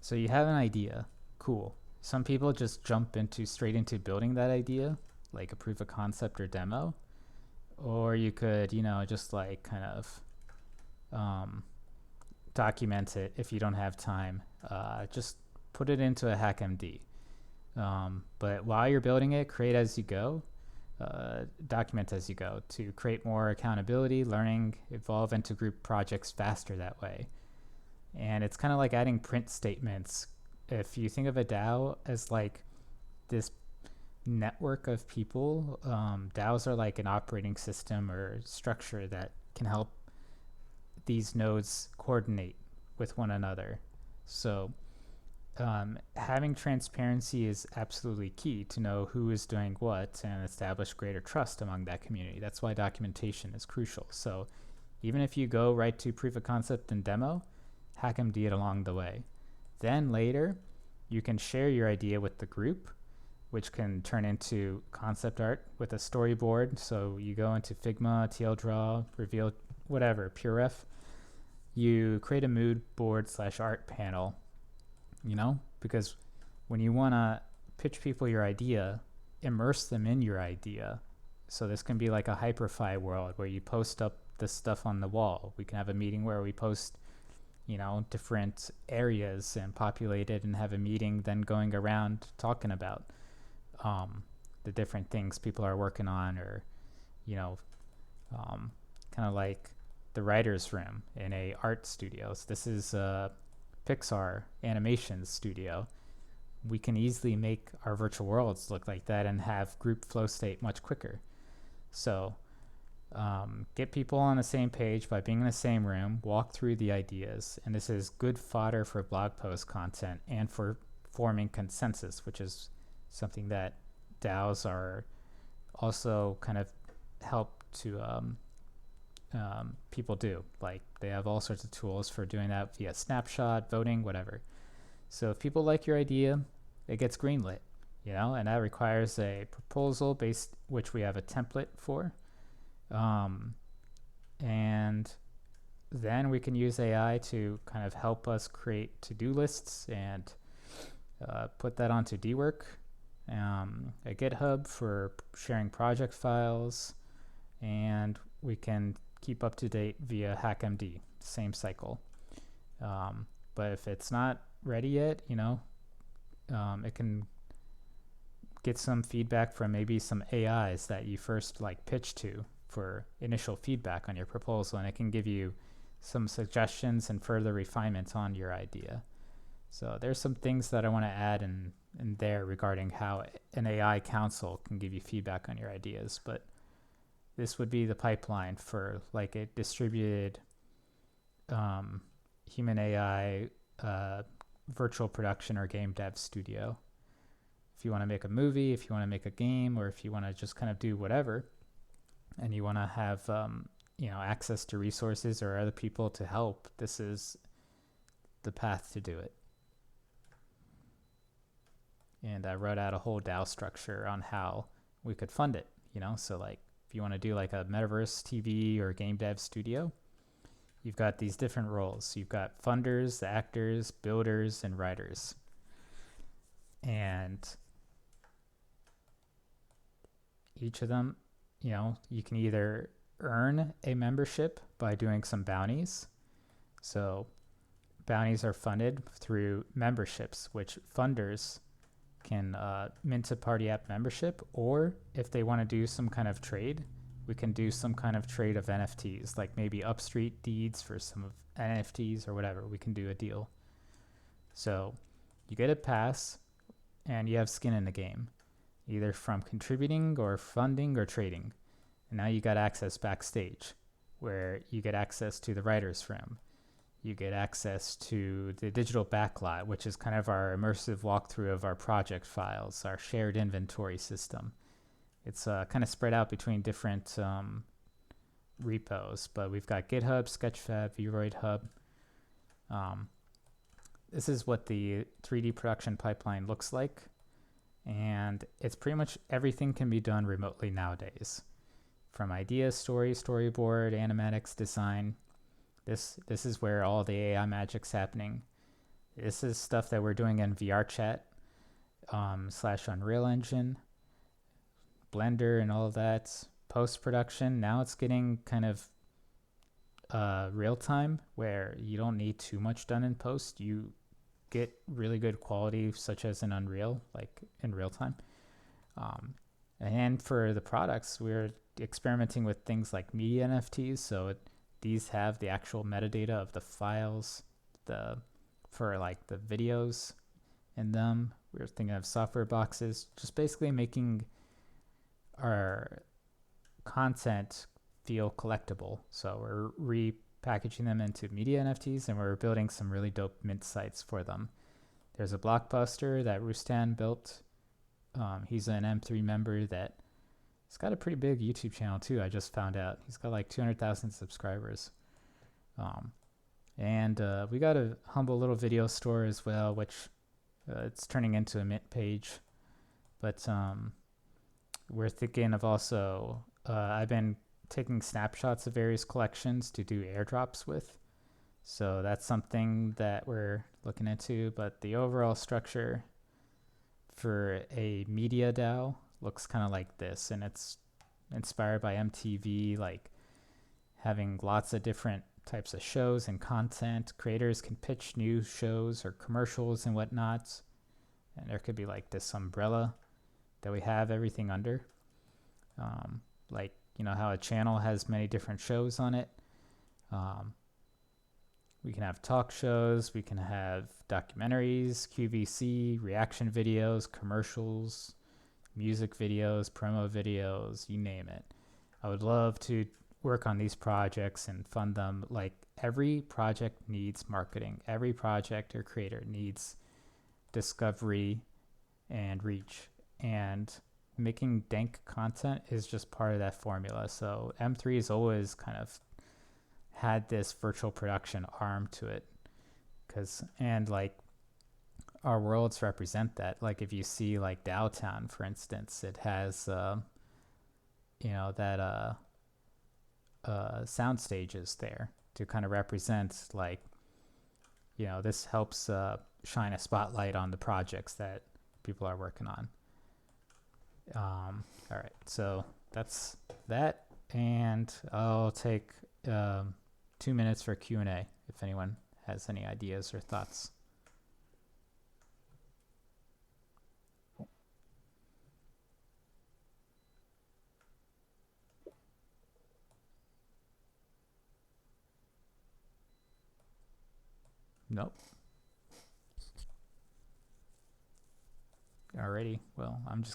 So you have an idea. Cool. Some people just jump into straight into building that idea, like a proof of concept or demo. Or you could, just like kind of um, document it if you don't have time. Just put it into a hackMD. But while you're building it, create as you go, document as you go to create more accountability, learning, evolve into group projects faster that way. And it's kind of like adding print statements. If you think of a DAO as like this network of people, DAOs are like an operating system or structure that can help these nodes coordinate with one another. So having transparency is absolutely key to know who is doing what and establish greater trust among that community. That's why documentation is crucial. So even if you go right to proof of concept and demo, hackMD it along the way. Then later, you can share your idea with the group, which can turn into concept art with a storyboard. So you go into Figma, TLDraw, Reveal, whatever, PureRef. You create a mood board / art panel, because when you want to pitch people your idea, immerse them in your idea. So this can be like a hyperfi world where you post up the stuff on the wall. We can have a meeting where we post different areas and populate it and have a meeting then going around talking about the different things people are working on, or kind of like the writer's room in a art studio. So this is a Pixar animation studio. We can easily make our virtual worlds look like that and have group flow state much quicker. So get people on the same page by being in the same room, walk through the ideas, and this is good fodder for blog post content and for forming consensus, which is something that DAOs are also kind of help to people do. Like they have all sorts of tools for doing that via snapshot, voting, whatever. So if people like your idea, it gets greenlit, and that requires a proposal based, which we have a template for. And then we can use AI to kind of help us create to-do lists and put that onto DWork, a GitHub for sharing project files, and we can keep up to date via hackMD, same cycle. But if it's not ready yet, it can get some feedback from maybe some AIs that you first pitch to for initial feedback on your proposal, and it can give you some suggestions and further refinements on your idea. So there's some things that I want to add in there regarding how an AI council can give you feedback on your ideas, but this would be the pipeline for like a distributed human AI virtual production or game dev studio. If you want to make a movie, if you want to make a game, or if you want to just kind of do whatever, and you want to have access to resources or other people to help, this is the path to do it. And I wrote out a whole DAO structure on how we could fund it. So like if you want to do like a Metaverse TV or game dev studio, you've got these different roles. You've got funders, the actors, builders, and writers. And each of them, you can either earn a membership by doing some bounties. So bounties are funded through memberships, which funders can mint a party app membership, or if they want to do some kind of trade, we can do some kind of trade of NFTs, like maybe Upstreet deeds for some of NFTs or whatever. We can do a deal. So you get a pass and you have skin in the game, either from contributing or funding or trading. And now you got access backstage, where you get access to the writer's room. You get access to the digital backlot, which is kind of our immersive walkthrough of our project files, our shared inventory system. It's kind of spread out between different repos, but we've got GitHub, Sketchfab, Vroid Hub. This is what the 3D production pipeline looks like. And it's pretty much everything can be done remotely nowadays. From idea, story, storyboard, animatics, design. This is where all the AI magic's happening. This is stuff that we're doing in VRChat / Unreal Engine, Blender, and all of that. Post production, now it's getting kind of real time where you don't need too much done in post. You get really good quality, such as in Unreal, like in real time. And for the products, we're experimenting with things like Media NFTs. So these have the actual metadata of the files, for like the videos in them. We're thinking of software boxes, just basically making our content feel collectible. So we're repackaging them into Media NFTs, and we're building some really dope mint sites for them. There's a blockbuster that Rustan built. He's an M3 member that he's got a pretty big YouTube channel too. I just found out he's got like 200,000 subscribers. And we got a humble little video store as well, which it's turning into a mint page. But we're thinking of also, I've been taking snapshots of various collections to do airdrops with. So that's something that we're looking into. But the overall structure for a Media DAO looks kind of like this, and it's inspired by MTV, like having lots of different types of shows and content. Creators can pitch new shows or commercials and whatnot, and there could be like this umbrella that we have everything under, like, you know how a channel has many different shows on it. We can have talk shows, we can have documentaries, QVC, reaction videos, commercials, music videos, promo videos, you name it. I would love to work on these projects and fund them. Like, every project needs marketing. Every project or creator needs discovery and reach. And making dank content is just part of that formula. So M3 has always kind of had this virtual production arm to it, and like our worlds represent that. Like if you see like Dowtown, for instance, it has that sound stages there to kind of represent, like, this helps shine a spotlight on the projects that people are working on. All right, so that's that, and I'll take 2 minutes for Q&A if anyone has any ideas or thoughts. Nope. Alrighty, well, I'm just